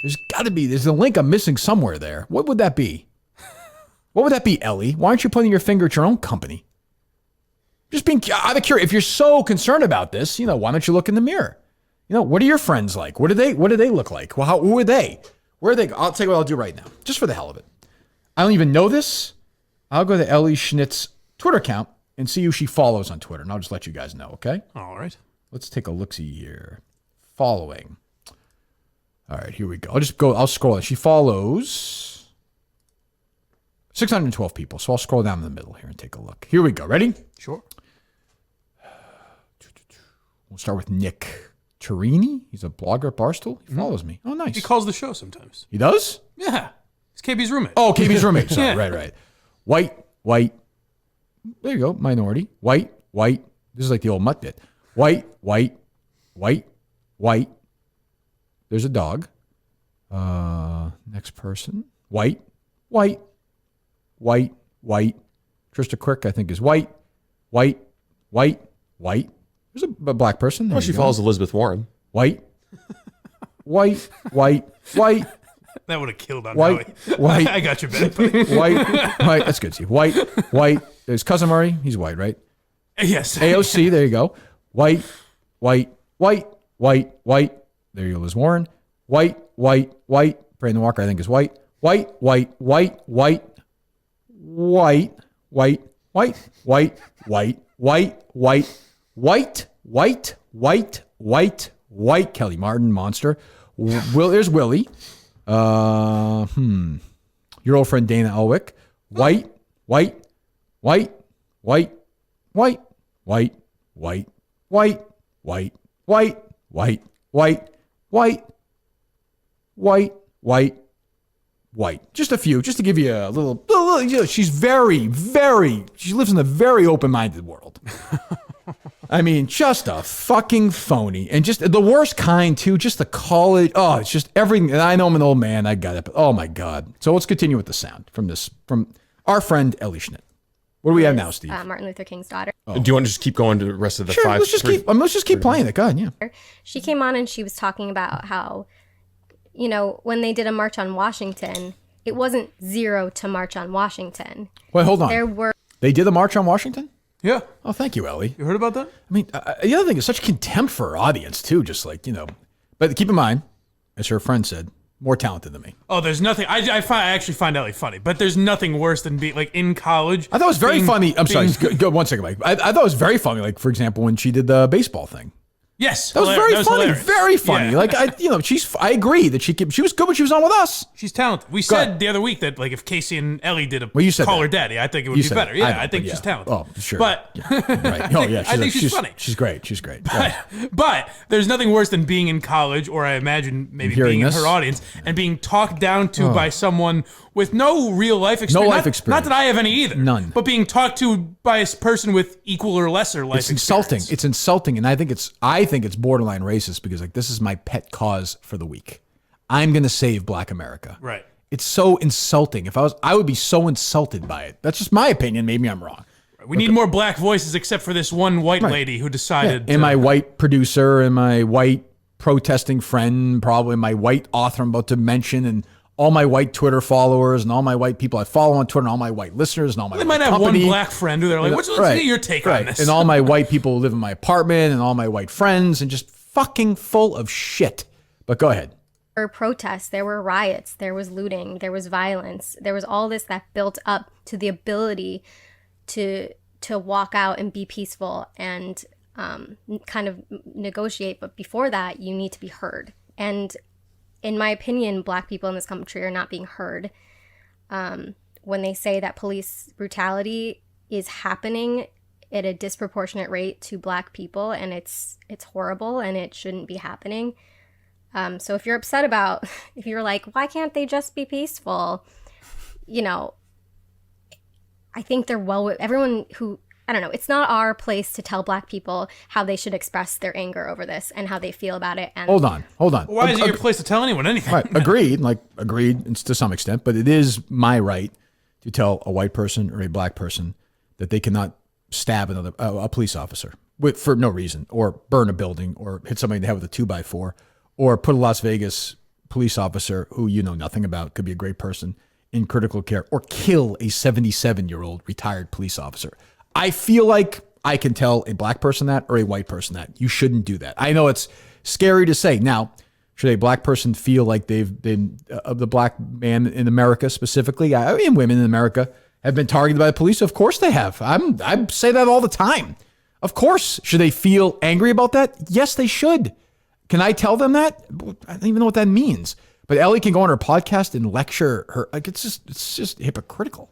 There's got to be. There's a link I'm missing somewhere there. What would that be? What would that be, Ellie? Why aren't you pointing your finger at your own company? Just being out of curiosity. If you're so concerned about this, why don't you look in the mirror? What are your friends like? What do they look like? Well, who are they? Where are they? I'll tell you what I'll do right now, just for the hell of it. I don't even know this. I'll go to Ellie Schnitt's Twitter account and see who she follows on Twitter, and I'll just let you guys know, okay? All right. Let's take a look-see here. Following. All right, here we go. I'll scroll. She follows 612 people, so I'll scroll down in the middle here and take a look. Here we go. Ready? Sure. We'll start with Nick Turini. He's a blogger at Barstool. He follows me. Oh, nice. He calls the show sometimes. He does? Yeah. He's KB's roommate. Oh, KB's roommate. Sorry, Yeah. right. White. There you go. Minority. White. This is like the old mutt bit. White. There's a dog. Next person. White. Trista Crick, I think, is white. There's a black person. There She follows Elizabeth Warren. White. That would have killed on White. I got your back, buddy. White. That's good, Steve. White. There's Cousin Murray. He's white, right? Yes. AOC, there you go. White. There you go, Liz Warren. White. Brandon Walker, I think, is white. White. Kelly Martin, monster. There's Willie. Your old friend Dana Elwick. White. Just a few, just to give you a little she's she lives in a very open-minded world. I mean, just a fucking phony, and just the worst kind too, just the college. Oh, it's just everything. And I know I'm an old man, I got it, but oh my God. So let's continue with the sound from our friend Ellie Schnitt. What do we have now, Steve? Martin Luther King's daughter. Oh. Do you want to just keep going to the rest of the sure, five? Let's just keep playing it. Go ahead, yeah. She came on and she was talking about how, when they did a march on Washington, it wasn't zero to march on Washington. Wait, hold on. They did a march on Washington? Yeah. Oh, thank you, Ellie. You heard about that? I mean, the other thing is such contempt for her audience, too. Just like, But keep in mind, as her friend said, more talented than me. Oh, there's nothing. I actually find Ellie funny, but there's nothing worse than being like in college. I thought it was very funny. I'm sorry. Go 1 second, Mike. I thought it was very funny. Like, for example, when she did the baseball thing. Yes, that was very funny. Hilarious. Very funny. Yeah. Like I agree that she was good when she was on with us. She's talented. We said the other week that like if Casey and Ellie did call her daddy, I think it would be better. Yeah, I think she's talented. Oh, sure. But right. Oh yeah, I think she's funny. She's great. But there's nothing worse than being in college, or I imagine maybe being in her audience and being talked down to by someone with no real life experience. No life experience. Not that I have any either. None. But being talked to by a person with equal or lesser life experience. It's insulting, and I think it's borderline racist because like this is my pet cause for the week. I'm going to save Black America. Right. It's so insulting. I would be so insulted by it. That's just my opinion. Maybe I'm wrong. We need more black voices, except for this one white lady who decided. And my white producer and my white protesting friend, probably my white author I'm about to mention, and all my white Twitter followers and all my white people I follow on Twitter and all my white listeners and all my They might have company. one black friend who they're like, what's your take on this? And all my white people who live in my apartment and all my white friends and just fucking full of shit. But go ahead. There were protests, there were riots, there was looting, there was violence, there was all this that built up to the ability to walk out and be peaceful and kind of negotiate. But before that, you need to be heard. And in my opinion, Black people in this country are not being heard. When they say that police brutality is happening at a disproportionate rate to Black people, and it's horrible and it shouldn't be happening. So if you're upset about, if you're like, why can't they just be peaceful? I think everyone who, I don't know, it's not our place to tell Black people how they should express their anger over this and how they feel about it. And Hold on. Why is it your place to tell anyone anything? Right. Agreed to some extent, but it is my right to tell a white person or a Black person that they cannot stab a police officer for no reason, or burn a building, or hit somebody in the head with a 2x4, or put a Las Vegas police officer who you know nothing about, could be a great person in critical care, or kill a 77-year-old retired police officer. I feel like I can tell a black person that or a white person that. You shouldn't do that. I know it's scary to say. Now, should a black person feel like they've been, the black man in America specifically, I mean, women in America have been targeted by the police? Of course they have. I say that all the time. Of course. Should they feel angry about that? Yes, they should. Can I tell them that? I don't even know what that means. But Ellie can go on her podcast and lecture her. Like, it's just hypocritical.